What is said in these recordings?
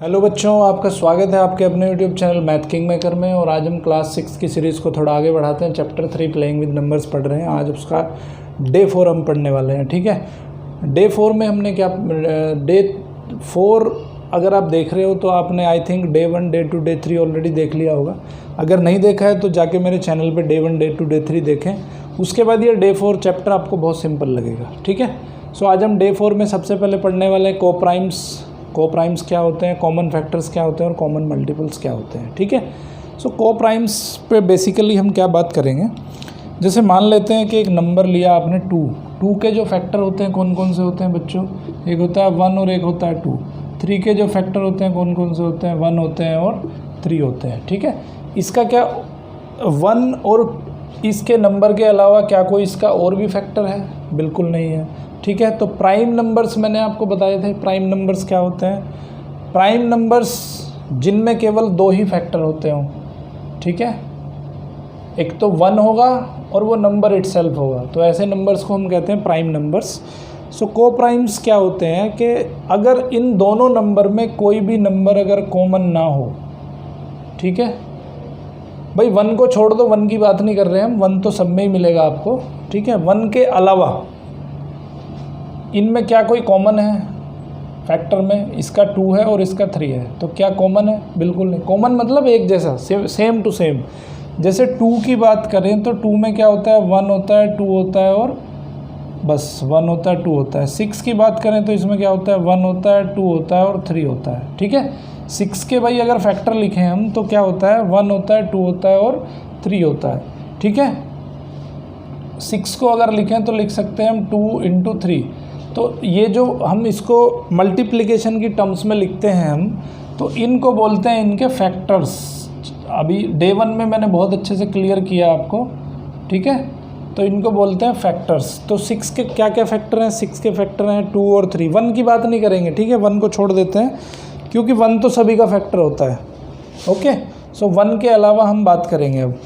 Hello बच्चों, आपका स्वागत है आपके अपने YouTube channel math king maker में। और आज हम क्लास 6 की सीरीज़ को थोड़ा आगे बढ़ाते हैं। चैप्टर 3 प्लेइंग विद नंबर्स पढ़ रहे हैं। आज उसका डे 4 हम पढ़ने वाले हैं। ठीक है, डे 4 में हमने क्या, डे 4 अगर आप देख रहे हो तो आपने I think day 1 day 2 day 3 already देख लिया होगा। अगर नहीं देखा है तो जाके मेरे channel per day 1 day 2 day 3 देखें। उसके बाद ये डे 4 चैप्टर आपको बहुत सिंपल लगेगा। ठीक है, सो आज हम डे 4 में सबसे पहले पढ़ने वाले हैं कोप्राइम्स क्या होते हैं, कॉमन फैक्टर्स क्या होते हैं और कॉमन मल्टीपल्स क्या होते हैं। ठीक है, सो कोप्राइम्स पे बेसिकली हम क्या बात करेंगे। जैसे मान लेते हैं कि एक नंबर लिया आपने 2 के जो फैक्टर होते हैं कौन कौन से होते हैं बच्चों? एक होता है 1 और एक होता है 2। 3 के जो फैक्टर होते हैं कौन कौन से होते हैं? 1 होते हैं और 3 होते हैं। ठीक है, इसका क्या 1 और इसके नंबर के अलावा क्या कोई इसका और भी फैक्टर है? बिल्कुल नहीं है। ठीक है, तो प्राइम नंबर्स मैंने आपको बताए थे। प्राइम नंबर्स क्या होते हैं? प्राइम नंबर्स जिनमें केवल 2 ही फैक्टर होते हों। ठीक है, एक तो 1 होगा और वो नंबर इटसेल्फ होगा, तो ऐसे नंबर्स को हम कहते हैं प्राइम नंबर्स। सो कोप्राइम्स क्या होते हैं कि अगर इन दोनों नंबर में कोई भी नंबर अगर कॉमन ना हो, ठीक है भाई, 1 को छोड़ दो, 1 की बात नहीं कर रहे हैं हम, 1 तो सब में ही मिलेगा आपको। ठीक है, 1 के अलावा इनमें क्या कोई कॉमन है फैक्टर में? इसका 2 है और इसका 3 है, तो क्या कॉमन है? बिल्कुल नहीं। कॉमन मतलब एक जैसा, सेम टू सेम। जैसे 2 की बात करें तो 2 में क्या होता है? 1 होता है, 2 होता है और बस 1 होता है, 2 होता है। 6 की बात करें तो इसमें क्या होता है? 1 होता है, 2 होता है और 3 होता है। ठीक है, 6 के भाई अगर फैक्टर लिखें हम तो क्या होता है? 1 होता है, 2 होता है और 3 होता है। ठीक है, 6 को अगर लिखें तो लिख सकते हैं हम 2 × 3। तो ये जो हम इसको मल्टीप्लिकेशन की टर्म्स में लिखते हैं हम, तो इनको बोलते हैं इनके फैक्टर्स। अभी डे 1 में मैंने बहुत अच्छे से क्लियर किया आपको। ठीक है, तो इनको बोलते हैं फैक्टर्स। तो 6 के क्या क्या फैक्टर हैं? 6 के फैक्टर हैं 2 और 3। 1 की बात नहीं करेंगे, ठीक है, 1 को छोड़ देते हैं क्योंकि 1 तो सभी का फैक्टर होता है। ओके, सो 1 के अलावा हम बात करेंगे अब।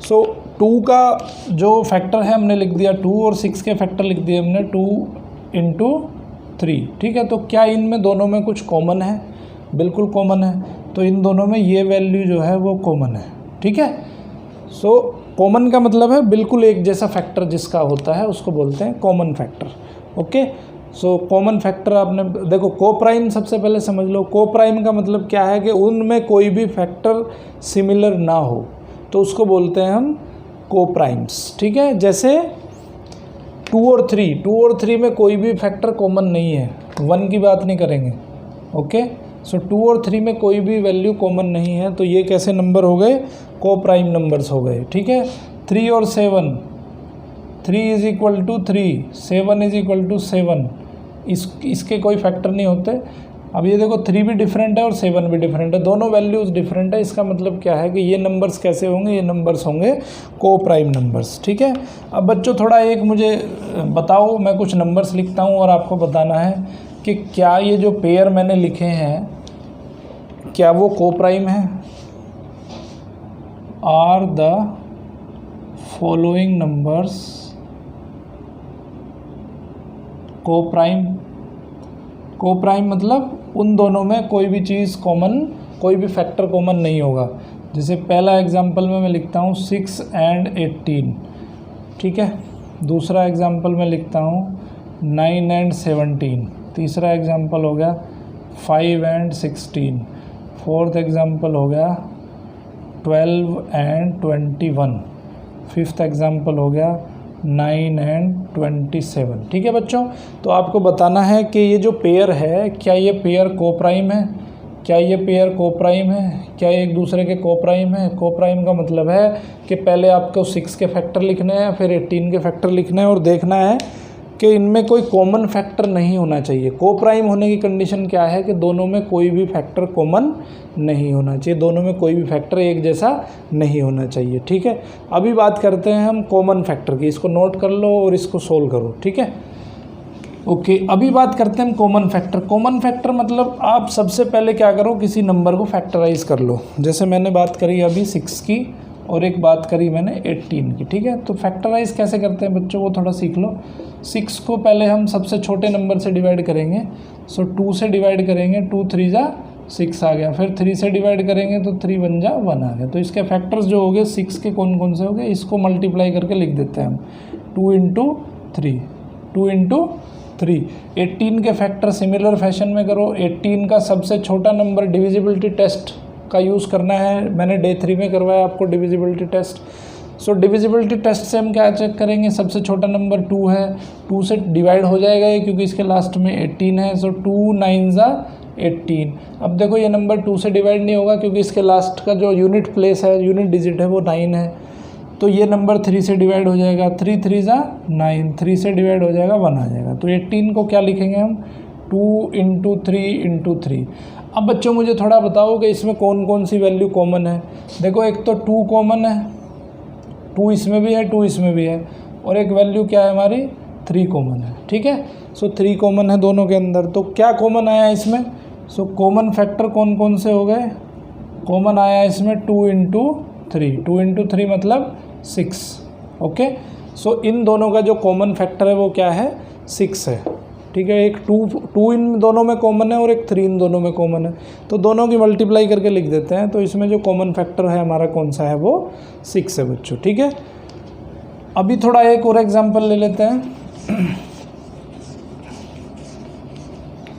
सो 2 का जो फैक्टर है हमने लिख दिया 2, और 6 के फैक्टर लिख दिए हमने 2 × 3। ठीक है, तो क्या इनमें दोनों में कुछ कॉमन है? बिल्कुल कॉमन है। तो इन दोनों में ये वैल्यू जो है वो कॉमन है। ठीक है, सो कॉमन का मतलब है बिल्कुल एक जैसा फैक्टर जिसका होता है उसको बोलते हैं common factor. Okay, so common factor आपने देखो, कोप्राइम सबसे पहले समझ लो। कोप्राइम का मतलब क्या है कि उनमें कोई भी फैक्टर सिमिलर ना हो, तो उसको बोलते हैं हम कोप्राइम्स। ठीक है, जैसे 2 और 3 में कोई भी फैक्टर कॉमन नहीं है। 1 की बात नहीं करेंगे। ओके, सो 2 और 3 में कोई भी वैल्यू कॉमन नहीं है, तो ये कैसे नंबर हो गए? कोप्राइम नंबर्स हो गए। ठीक है, 3 और 7, 3 = 3, 7 = 7, इसके कोई फैक्टर नहीं होते। अब ये देखो 3 भी डिफरेंट है और 7 भी डिफरेंट है, दोनों वैल्यूज़ डिफरेंट है। इसका मतलब क्या है कि ये नंबर्स कैसे होंगे? ये नंबर्स होंगे कोप्राइम नंबर्स। ठीक है, अब बच्चों थोड़ा एक मुझे बताओ, मैं कुछ नंबर्स लिखता हूँ और आपको बताना है कि क्या ये जो पेयर मैंने लिखे हैं क्या वो कोप्राइम है? Are the following numbers coprime? Coprime मतलब उन दोनों में कोई भी चीज़ कॉमन, कोई भी फैक्टर कॉमन नहीं होगा। जैसे पहला एग्जांपल में मैं लिखता हूँ 6 और 18। ठीक है, दूसरा एग्जांपल में लिखता हूँ 9 और 17। तीसरा एग्जांपल हो गया 5 और 16। फोर्थ एग्जांपल हो गया 12 और 21। फिफ्थ एग्जांपल हो गया 9 और 27। ठीक है बच्चों, तो आपको बताना है कि ये जो पेयर है क्या ये पेयर कोप्राइम है? क्या ये पेयर कोप्राइम है? क्या एक दूसरे के कोप्राइम है? कोप्राइम का मतलब है कि पहले आपको 6 के फैक्टर लिखने हैं, फिर 18 के फैक्टर लिखने हैं और देखना है कि इनमें कोई कॉमन फैक्टर नहीं होना चाहिए। कोप्राइम होने की कंडीशन क्या है कि दोनों में कोई भी फैक्टर कॉमन नहीं होना चाहिए, दोनों में कोई भी फैक्टर एक जैसा नहीं होना चाहिए। ठीक है, अभी बात करते हैं हम कॉमन फैक्टर की। इसको नोट कर लो और इसको सोल्व करो। ठीक है, ओके, अभी बात करते हैं हम कॉमन फैक्टर। कॉमन फैक्टर मतलब आप सबसे पहले क्या करो, किसी नंबर को फैक्टराइज कर लो। जैसे मैंने बात करी अभी 6 की और एक बात करी मैंने 18 की। ठीक है, तो फैक्टराइज कैसे करते हैं बच्चों, वो थोड़ा सीख लो। 6 को पहले हम सबसे छोटे नंबर से डिवाइड करेंगे। सो 2 से डिवाइड करेंगे, 2 3 × 6 आ गया, फिर 3 से डिवाइड करेंगे तो 3 1 जा 1 आ गया। तो इसके फैक्टर्स जो हो गए 6 के कौन कौन से हो गए, इसको मल्टीप्लाई करके लिख देते हैं हम 2 इंटू 3, 2 इंटू 3। 18 के फैक्टर सिमिलर फैशन में करो। 18 का सबसे छोटा नंबर डिविजिबिलिटी टेस्ट का यूज़ करना है, मैंने डे 3 में करवाया आपको डिविजिबिलिटी टेस्ट। सो डिविजिबिलिटी टेस्ट से हम क्या चेक करेंगे, सबसे छोटा नंबर 2 है, 2 से डिवाइड हो जाएगा ये क्योंकि इसके लास्ट में 18 है। सो 2 9 जा 18। अब देखो ये नंबर 2 से डिवाइड नहीं होगा क्योंकि इसके लास्ट का जो यूनिट प्लेस है, यूनिट डिजिट है वो 9 है। तो ये नंबर 3 से डिवाइड हो जाएगा, 3 3 जा 9, 3 से डिवाइड हो जाएगा 1 आ जाएगा। तो 18 को क्या लिखेंगे हम, 2 इंटू 3 इंटू 3। अब बच्चों मुझे थोड़ा बताओ कि इसमें कौन कौन सी वैल्यू कॉमन है। देखो एक तो 2 कॉमन है, 2 इसमें भी है, 2 इसमें भी है, और एक वैल्यू क्या है हमारी 3 कॉमन है। ठीक है, सो 3 कॉमन है दोनों के अंदर। तो क्या कॉमन आया इसमें, सो कॉमन फैक्टर कौन कौन से हो गए, कॉमन आया इसमें 2 इंटू 3, 2 इंटू 3 मतलब 6। ओके, सो इन दोनों का जो कॉमन फैक्टर है वो क्या है, 6 है। ठीक है, एक 2 इन दोनों में कॉमन है और एक 3 इन दोनों में कॉमन है, तो दोनों की मल्टीप्लाई करके लिख देते हैं। तो इसमें जो कॉमन फैक्टर है हमारा कौन सा है, वो 6 है बच्चों। ठीक है, अभी थोड़ा एक और एग्जांपल ले लेते हैं।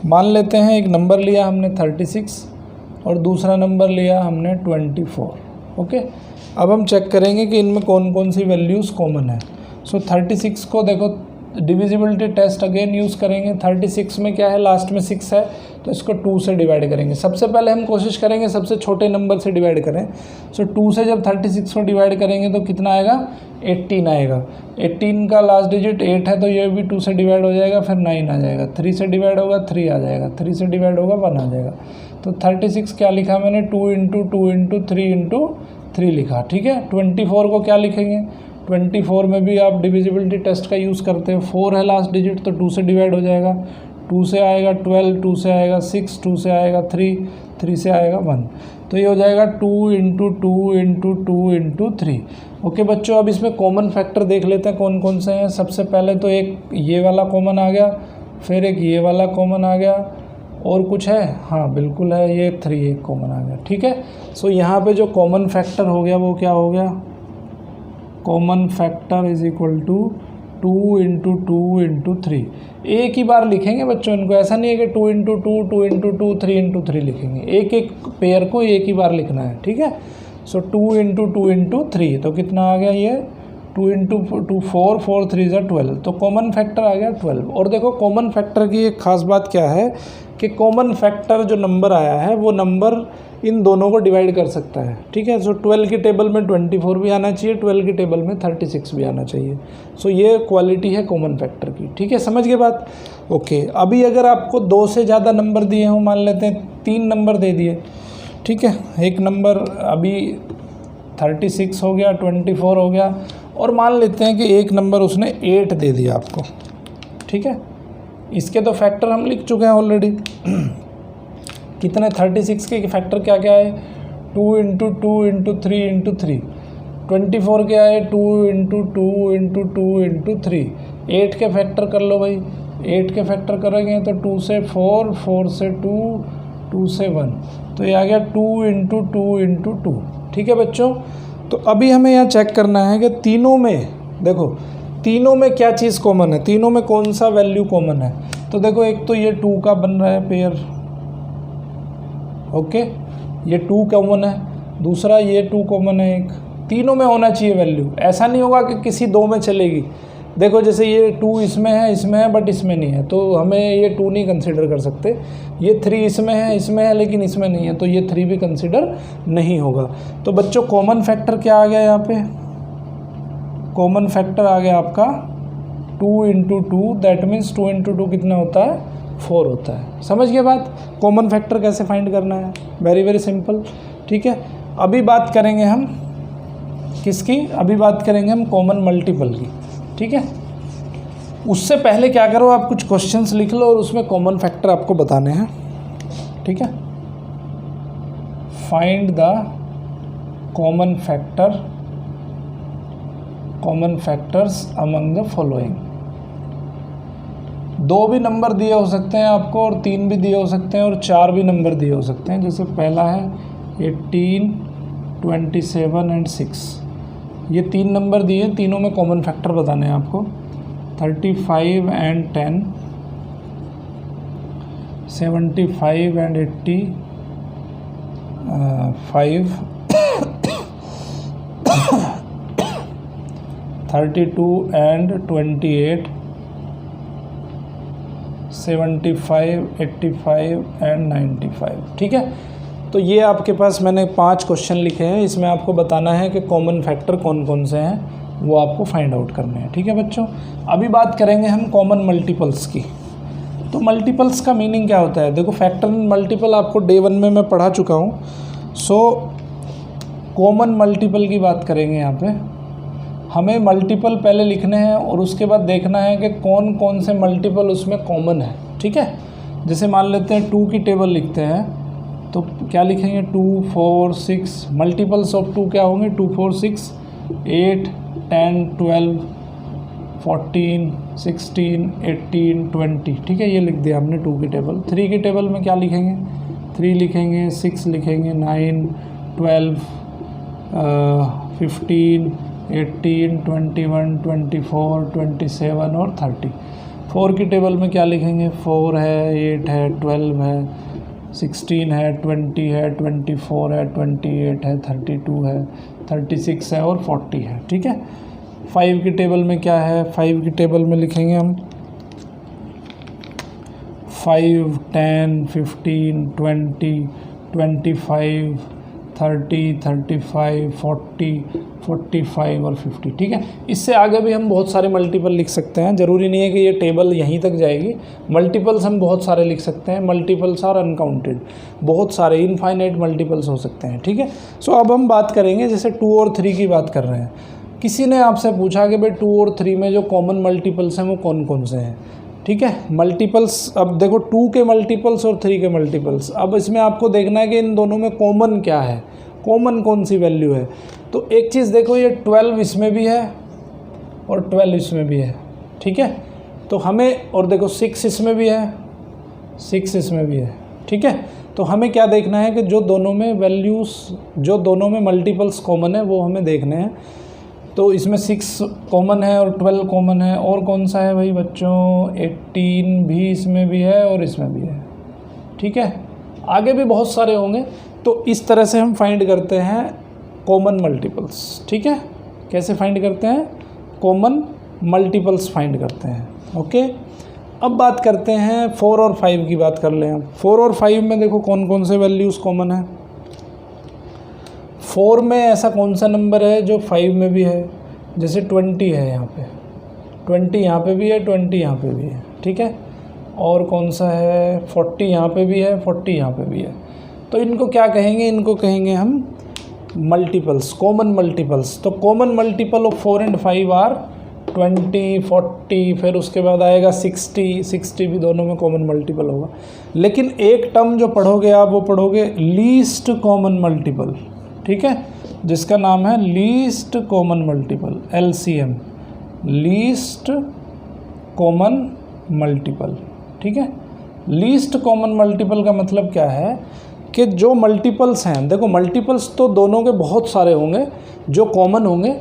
मान लेते हैं एक नंबर लिया हमने 36 और दूसरा नंबर लिया हमने 24। ओके, अब हम चेक करेंगे कि इनमें कौन कौन सी वैल्यूज़ कॉमन है। सो 36 को देखो डिविजिबिलिटी टेस्ट अगेन यूज़ करेंगे। 36 में क्या है, लास्ट में 6 है, तो इसको 2 से डिवाइड करेंगे। सबसे पहले हम कोशिश करेंगे सबसे छोटे नंबर से डिवाइड करें। सो 2 से जब 36 को डिवाइड करेंगे तो कितना आएगा, 18 आएगा। 18 का लास्ट डिजिट 8 है तो ये भी 2 से डिवाइड हो जाएगा, फिर 9 आ जाएगा। 3 से डिवाइड होगा 3 आ जाएगा, 3 से डिवाइड होगा 1 आ जाएगा। तो 36 क्या लिखा मैंने, 2 इंटू 2 इंटू 3 इंटू 3 लिखा। ठीक है, 24 को क्या लिखेंगे, 24 में भी आप डिविजिबिलिटी टेस्ट का यूज़ करते हैं। 4 है लास्ट डिजिट तो 2 से डिवाइड हो जाएगा, 2 से आएगा 12, 2 से आएगा 6, 2 से आएगा 3, 3 से आएगा 1। तो ये हो जाएगा 2 इंटू 2 इंटू 2 इंटू 3। ओके बच्चों, अब इसमें कॉमन फैक्टर देख लेते हैं कौन कौन से हैं। सबसे पहले तो एक ये वाला कॉमन आ गया, फिर एक ये वाला कॉमन आ गया, और कुछ है, हाँ बिल्कुल है, ये 3 एक कॉमन आ गया। ठीक है, सो यहाँ पे जो कॉमन फैक्टर हो गया वो क्या हो गया, common factor is equal to 2 into 2 into 3। एक ही बार लिखेंगे बच्चों इनको, ऐसा नहीं है कि 2 इंटू 2, 2 इंटू 2, 3 इंटू 3 लिखेंगे। एक एक पेयर को एक ही बार लिखना है। ठीक है, सो 2 इंटू 2 इंटू 3 तो कितना आ गया, ये 2 इंटू 2 4, 4 3 ज़ा 12। तो कॉमन फैक्टर आ गया 12। और देखो कॉमन फैक्टर की एक ख़ास बात क्या है कि कॉमन फैक्टर जो नंबर आया है वो नंबर इन दोनों को डिवाइड कर सकता है। ठीक है, सो 12 की टेबल में 24 भी आना चाहिए, 12 की टेबल में 36 भी आना चाहिए। सो ये क्वालिटी है कॉमन फैक्टर की। ठीक है, समझ गए बात। ओके, अभी अगर आपको 2 से ज़्यादा नंबर दिए हों, मान लेते हैं 3 नंबर दे दिए। ठीक है, एक नंबर अभी 36 हो गया, 24 हो गया, और मान लेते हैं कि एक नंबर उसने 8 दे दिया आपको। ठीक है, इसके तो फैक्टर हम लिख चुके हैं ऑलरेडी। कितने, 36 के फैक्टर क्या क्या है, 2 इंटू 2 इंटू 3 इंटू 3। 24 क्या है, 2 इंटू 2 इंटू 2 इंटू 3। 8 के फैक्टर कर लो भाई, 8 के फैक्टर करेंगे तो 2 से 4, 4 से 2, 2 से 1, तो ये आ गया 2 इंटू 2 इंटू 2। ठीक है बच्चों, तो अभी हमें यहाँ चेक करना है कि तीनों में, देखो तीनों में क्या चीज़ कॉमन है, तीनों में कौन सा वैल्यू कॉमन है। तो देखो एक तो ये 2 का बन रहा है पेयर। ओके, ये 2 कॉमन है, दूसरा ये 2 कॉमन है एक। तीनों में होना चाहिए वैल्यू, ऐसा नहीं होगा कि किसी 2 में चलेगी। देखो जैसे ये 2 इसमें है बट इसमें नहीं है, तो हमें ये 2 नहीं कंसिडर कर सकते। ये 3 इसमें है लेकिन इसमें नहीं है, तो ये 3 भी कंसिडर नहीं होगा। तो बच्चों कॉमन फैक्टर क्या आ गया यहाँ पे, कॉमन फैक्टर आ गया आपका 2 इंटू 2, दैट मीन्स 2 इंटू 2 कितना होता है, 4 होता है। समझ गए बात, कॉमन फैक्टर कैसे फाइंड करना है, वेरी वेरी सिंपल। ठीक है, अभी बात करेंगे हम किसकी, अभी बात करेंगे हम कॉमन मल्टीपल की। ठीक है, उससे पहले क्या करो, आप कुछ क्वेश्चंस लिख लो और उसमें कॉमन फैक्टर आपको बताने हैं। ठीक है, find the common factor, common factors among the following. 2 भी नंबर दिए हो सकते हैं आपको और 3 भी दिए हो सकते हैं और 4 भी नंबर दिए हो सकते हैं। जैसे पहला है 18, 27 एंड 6, ये 3 नंबर दिए, तीनों में कॉमन फैक्टर बताने हैं आपको। 35 एंड 10, 75 एंड 85, 32 एंड 28, 75, 85 एंड 95। ठीक है, तो ये आपके पास मैंने 5 क्वेश्चन लिखे हैं, इसमें आपको बताना है कि कॉमन फैक्टर कौन कौन से हैं, वो आपको फाइंड आउट करने हैं। ठीक है बच्चों, अभी बात करेंगे हम कॉमन मल्टीपल्स की। तो मल्टीपल्स का मीनिंग क्या होता है? देखो, फैक्टर मल्टीपल आपको डे 1 में मैं पढ़ा चुका हूँ। सो कॉमन मल्टीपल की बात करेंगे यहाँ पे। हमें मल्टीपल पहले लिखने हैं और उसके बाद देखना है कि कौन कौन से मल्टीपल उसमें कॉमन है। ठीक है, जैसे मान लेते हैं 2 की टेबल लिखते हैं, तो क्या लिखेंगे? 2, 4, 6। मल्टीपल्स ऑफ 2 क्या होंगे? 2, 4, 6, 8, 10, 12, 14, 16, 18, 20। ठीक है, ये लिख दिया हमने 2 की टेबल। 3 की टेबल में क्या लिखेंगे? 3 लिखेंगे, 6 लिखेंगे, 9, 12, 15, 18, 21, 24, 27 और 30। 4 की टेबल में क्या लिखेंगे? 4 है, 8 है, 12 है, 16 है, 20 है, 24 है, 28 है, 32 है, 36 है और 40 है। ठीक है, 5 की टेबल में क्या है? 5 की टेबल में लिखेंगे हम 5, 10, 15, 20, 25, 30, 35, 40, 45 और 50। ठीक है, इससे आगे भी हम बहुत सारे मल्टीपल लिख सकते हैं, ज़रूरी नहीं है कि ये टेबल यहीं तक जाएगी। मल्टीपल्स हम बहुत सारे लिख सकते हैं, मल्टीपल्स आर अनकाउंटेड, बहुत सारे इनफाइनाइट मल्टीपल्स हो सकते हैं। ठीक है, सो अब हम बात करेंगे, जैसे 2 और 3 की बात कर रहे हैं। किसी ने आपसे पूछा कि भाई 2 और 3 में जो कॉमन मल्टीपल्स हैं वो कौन कौन से हैं। ठीक है, मल्टीपल्स, अब देखो 2 के मल्टीपल्स और 3 के मल्टीपल्स, अब इसमें आपको देखना है कि इन दोनों में कॉमन क्या है, कॉमन कौन सी वैल्यू है। तो एक चीज़ देखो, ये 12 इसमें भी है और 12 इसमें भी है। ठीक है, तो हमें, और देखो 6 इसमें भी है, 6 इसमें भी है। ठीक है, तो हमें क्या देखना है कि जो दोनों में वैल्यूज़, जो दोनों में मल्टीपल्स कॉमन है वो हमें देखने हैं। तो इसमें 6 कॉमन है और 12 कॉमन है, और कौन सा है भाई बच्चों? 18 भी इसमें भी है और इसमें भी है। ठीक है, आगे भी बहुत सारे होंगे। तो इस तरह से हम फाइंड करते हैं कॉमन मल्टीपल्स। ठीक है, कैसे फाइंड करते हैं? कॉमन मल्टीपल्स फाइंड करते हैं। ओके, अब बात करते हैं 4 और 5 की बात कर लें हम। 4 और 5 में देखो कौन कौन से वैल्यूज़ कॉमन है। 4 में ऐसा कौन सा नंबर है जो 5 में भी है? जैसे 20 है, यहाँ पे 20 यहाँ पे भी है, 20 यहाँ पे भी है। ठीक है, और कौन सा है? 40 यहाँ पे भी है, 40 यहाँ पे भी है। तो इनको क्या कहेंगे? इनको कहेंगे हम मल्टीपल्स, कॉमन मल्टीपल्स। तो common multiple of 4 and 5 are 20, 40, फिर उसके बाद आएगा 60 भी दोनों में कॉमन मल्टीपल होगा। लेकिन एक टर्म जो पढ़ोगे आप, वो पढ़ोगे लीस्ट कॉमन मल्टीपल। ठीक है, जिसका नाम है least common multiple, LCM, least common multiple. ठीक है, लीस्ट कॉमन मल्टीपल का मतलब क्या है कि जो मल्टीपल्स हैं, देखो मल्टीपल्स तो दोनों के बहुत सारे होंगे, जो कॉमन होंगे,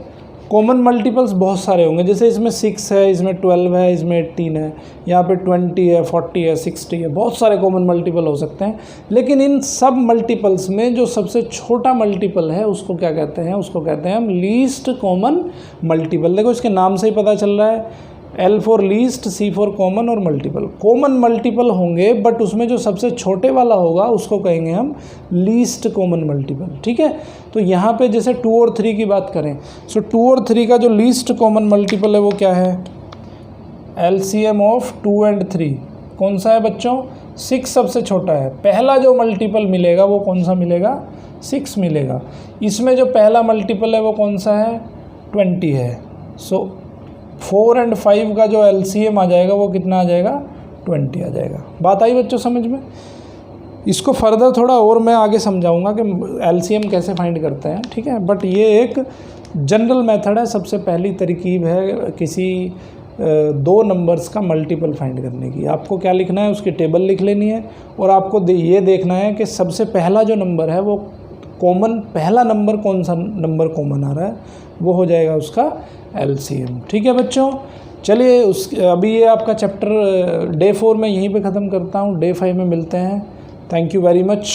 कॉमन मल्टीपल्स बहुत सारे होंगे। जैसे इसमें 6 है, इसमें 12 है, इसमें 18 है, यहाँ पे 20 है, 40 है, 60 है, बहुत सारे कॉमन मल्टीपल हो सकते हैं। लेकिन इन सब मल्टीपल्स में जो सबसे छोटा मल्टीपल है उसको क्या कहते हैं? उसको कहते हैं हम लीस्ट कॉमन मल्टीपल। देखो इसके नाम से ही पता चल रहा है, L for least, C for common और मल्टीपल। कॉमन मल्टीपल होंगे बट उसमें जो सबसे छोटे वाला होगा उसको कहेंगे हम लीस्ट कॉमन मल्टीपल। ठीक है, तो यहाँ पे जैसे 2 और 3 की बात करें, सो 2 और 3 का जो लीस्ट कॉमन मल्टीपल है वो क्या है? LCM ऑफ 2 एंड 3 कौन सा है बच्चों? 6 सबसे छोटा है। पहला जो मल्टीपल मिलेगा वो कौन सा मिलेगा? 6 मिलेगा। इसमें जो पहला मल्टीपल है वो कौन सा है? 20 है। सो 4 एंड 5 का जो LCM आ जाएगा वो कितना आ जाएगा? 20 आ जाएगा। बात आई बच्चों समझ में? इसको फर्दर थोड़ा और मैं आगे समझाऊंगा कि LCM कैसे फाइंड करते हैं। ठीक है, बट ये एक जनरल मेथड है, सबसे पहली तरकीब है किसी दो नंबर्स का मल्टीपल फाइंड करने की। आपको क्या लिखना है, उसकी टेबल लिख लेनी है और आपको ये देखना है कि सबसे पहला जो नंबर है वो कॉमन, पहला नंबर कौन सा नंबर कॉमन आ रहा है, वो हो जाएगा उसका एलसीएम। ठीक है बच्चों, चलिए अभी ये आपका चैप्टर डे 4 में यहीं पे ख़त्म करता हूँ, डे 5 में मिलते हैं। Thank you very much.